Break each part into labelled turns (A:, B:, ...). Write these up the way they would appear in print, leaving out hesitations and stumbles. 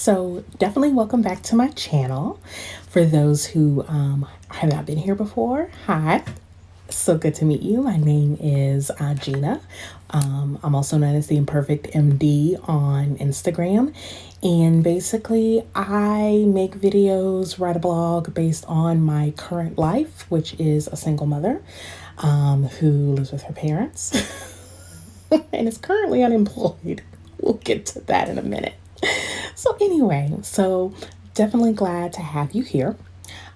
A: So definitely welcome back to my channel. For those who have not been here before, hi. So good to meet you. My name is Gina. I'm also known as the Imperfect MD on Instagram. And basically, I make videos, write a blog based on my current life, which is a single mother who lives with her parents and is currently unemployed. We'll get to that in a minute. So anyway, definitely glad to have you here.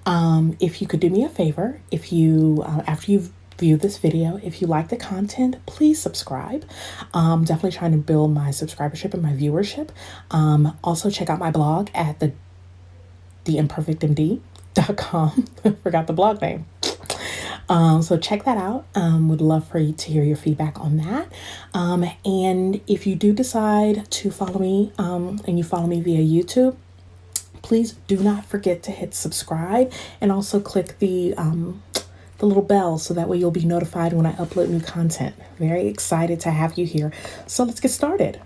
A: If you could do me a favor, if you after you've viewed this video, if you like the content, please subscribe. Definitely trying to build my subscribership and my viewership. Also check out my blog at theimperfectmd.com. Forgot the blog name. So check that out. Would love for you to hear your feedback on that. And if you do decide to follow me and you follow me via YouTube, please do not forget to hit subscribe and also click the little bell so that way you'll be notified when I upload new content. Very excited to have you here. So let's get started.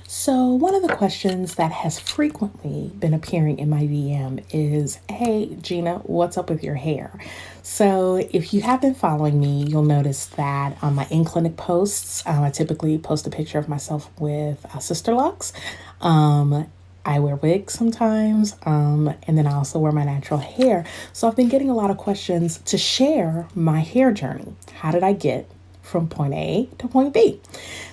A: So one of the questions that has frequently been appearing in my VM is, hey, Gina, what's up with your hair? So if you have been following me, you'll notice that on my in-clinic posts, I typically post a picture of myself with Sisterlux. I wear wigs sometimes, and then I also wear my natural hair. So I've been getting a lot of questions to share my hair journey. How did I get from point A to point B?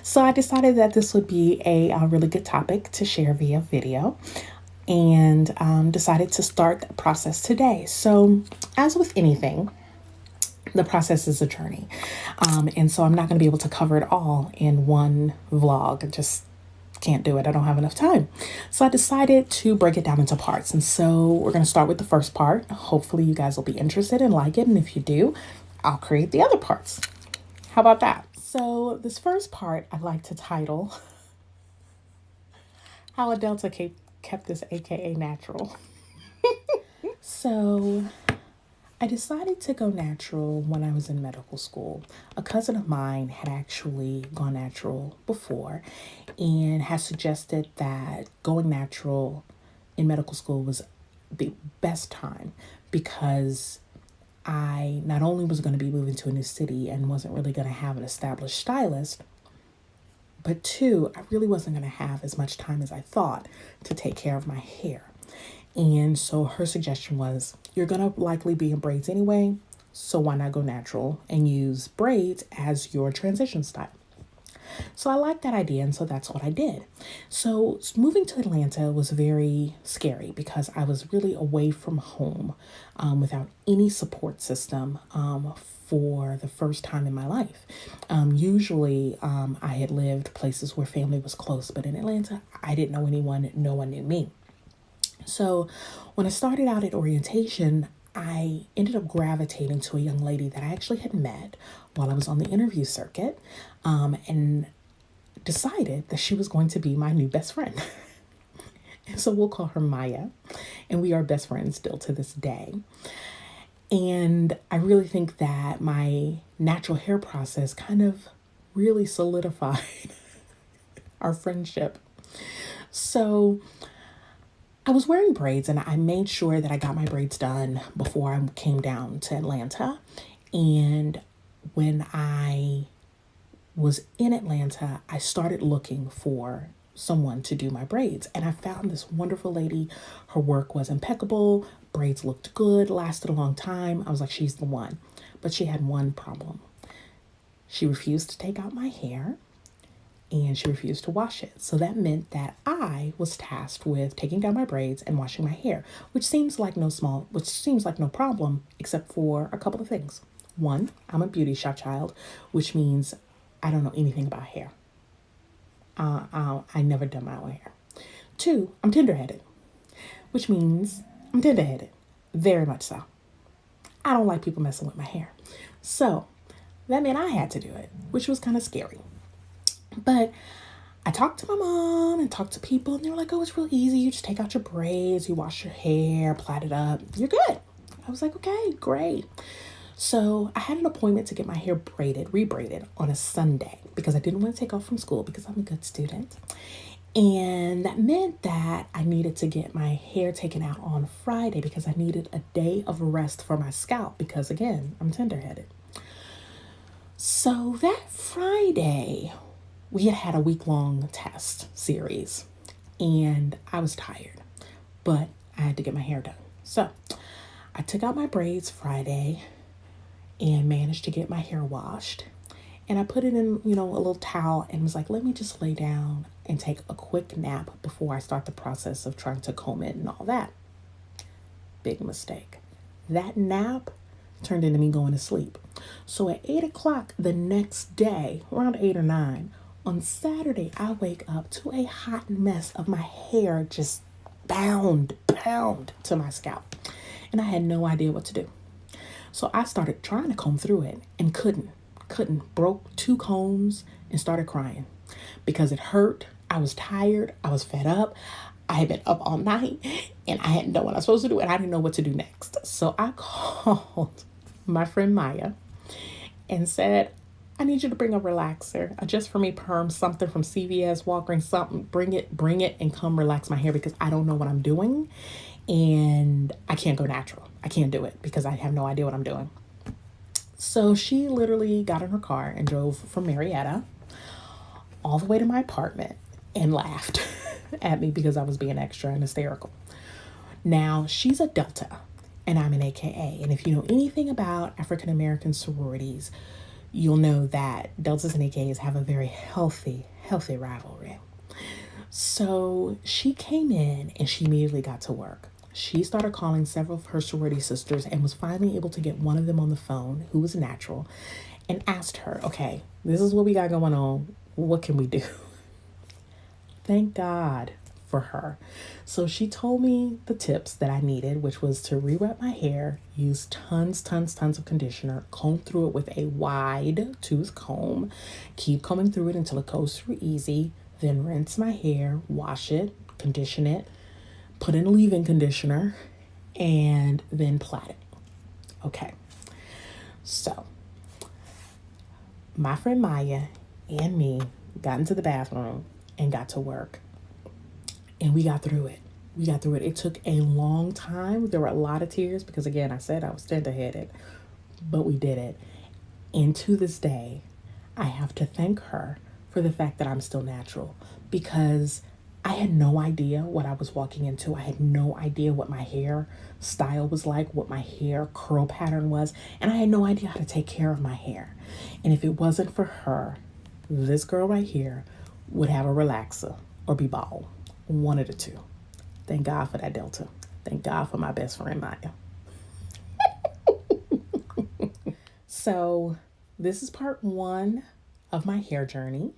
A: So I decided that this would be a really good topic to share via video, and decided to start the process today. So as with anything, the process is a journey. And so I'm not going to be able to cover it all in one vlog. I just can't do it. I don't have enough time. So I decided to break it down into parts. And so we're going to start with the first part. Hopefully you guys will be interested and like it. And if you do, I'll create the other parts. How about that? So this first part I'd like to title How a Delta Kept This AKA Natural. So I decided to go natural when I was in medical school. A cousin of mine had actually gone natural before and has suggested that going natural in medical school was the best time because I not only was going to be moving to a new city and wasn't really going to have an established stylist, but two, I really wasn't going to have as much time as I thought to take care of my hair. And so her suggestion was, you're going to likely be in braids anyway, so why not go natural and use braids as your transition style? So I liked that idea, and so that's what I did. So moving to Atlanta was very scary because I was really away from home without any support system for the first time in my life. Usually I had lived places where family was close, but in Atlanta, I didn't know anyone, no one knew me. So when I started out at orientation, I ended up gravitating to a young lady that I actually had met while I was on the interview circuit, and decided that she was going to be my new best friend. And so we'll call her Maya, and we are best friends still to this day. And I really think that my natural hair process kind of really solidified our friendship. So I was wearing braids, and I made sure that I got my braids done before I came down to Atlanta. And when I was in Atlanta, I started looking for someone to do my braids. And I found this wonderful lady. Her work was impeccable. Braids looked good, lasted a long time. I was like, she's the one. But she had one problem. She refused to take out my hair, and she refused to wash it. So that meant that I was tasked with taking down my braids and washing my hair, which seems like no problem, except for a couple of things. One, I'm a beauty shop child, which means I don't know anything about hair. I never done my own hair. Two, I'm tender-headed, which means I'm tender-headed, very much so. I don't like people messing with my hair. So that meant I had to do it, which was kind of scary. But I talked to my mom and talked to people, and they were like, oh, it's real easy. You just take out your braids, you wash your hair, plait it up, you're good. I was like, okay, great. So I had an appointment to get my hair braided, rebraided on a Sunday because I didn't want to take off from school because I'm a good student. And that meant that I needed to get my hair taken out on Friday because I needed a day of rest for my scalp because, again, I'm tender-headed. So that Friday, we had a week-long test series, and I was tired, but I had to get my hair done. So I took out my braids Friday and managed to get my hair washed. And I put it in, a little towel and was like, let me just lay down and take a quick nap before I start the process of trying to comb it and all that. Big mistake. That nap turned into me going to sleep. So at 8 o'clock the next day, around 8 or 9, on Saturday, I wake up to a hot mess of my hair just bound to my scalp. And I had no idea what to do. So I started trying to comb through it and couldn't. Broke 2 combs and started crying because it hurt. I was tired. I was fed up. I had been up all night and I hadn't done what I was supposed to do and I didn't know what to do next. So I called my friend Maya and said, I need you to bring a relaxer, a Just For Me perm, something from CVS, Walgreens, something. Bring it and come relax my hair because I don't know what I'm doing and I can't go natural. I can't do it because I have no idea what I'm doing. So she literally got in her car and drove from Marietta all the way to my apartment and laughed at me because I was being extra and hysterical. Now, she's a Delta and I'm an AKA. And if you know anything about African American sororities, you'll know that Deltas and AKAs have a very healthy rivalry. So she came in and she immediately got to work. She started calling several of her sorority sisters and was finally able to get one of them on the phone, who was natural, and asked her, okay, this is what we got going on. What can we do? Thank God for her. So she told me the tips that I needed, which was to re-wet my hair, use tons of conditioner, comb through it with a wide tooth comb, keep combing through it until it goes through easy, then rinse my hair, wash it, condition it, put in leave-in conditioner, and then plait it. Okay. So my friend Maya and me got into the bathroom and got to work. And we got through it. It took a long time. There were a lot of tears because, again, I said I was tender-headed, but we did it. And to this day, I have to thank her for the fact that I'm still natural because I had no idea what I was walking into. I had no idea what my hair style was like, what my hair curl pattern was, and I had no idea how to take care of my hair. And if it wasn't for her, this girl right here would have a relaxer or be bald. One of the two. Thank God for that Delta. Thank God for my best friend Maya. So this is part 1 of my hair journey.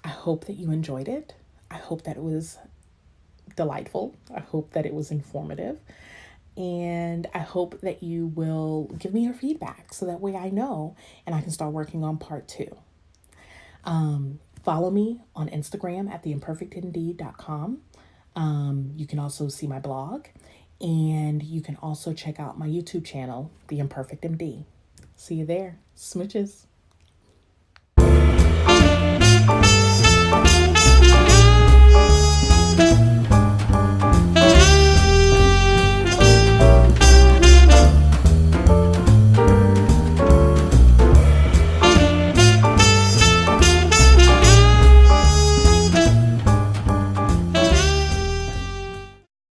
A: I hope that you enjoyed it. I hope that it was delightful. I hope that it was informative. And I hope that you will give me your feedback so that way I know and I can start working on part 2. Follow me on Instagram at theimperfectindeed.com. You can also see my blog and you can also check out my YouTube channel, The Imperfect MD. See you there. Smooches.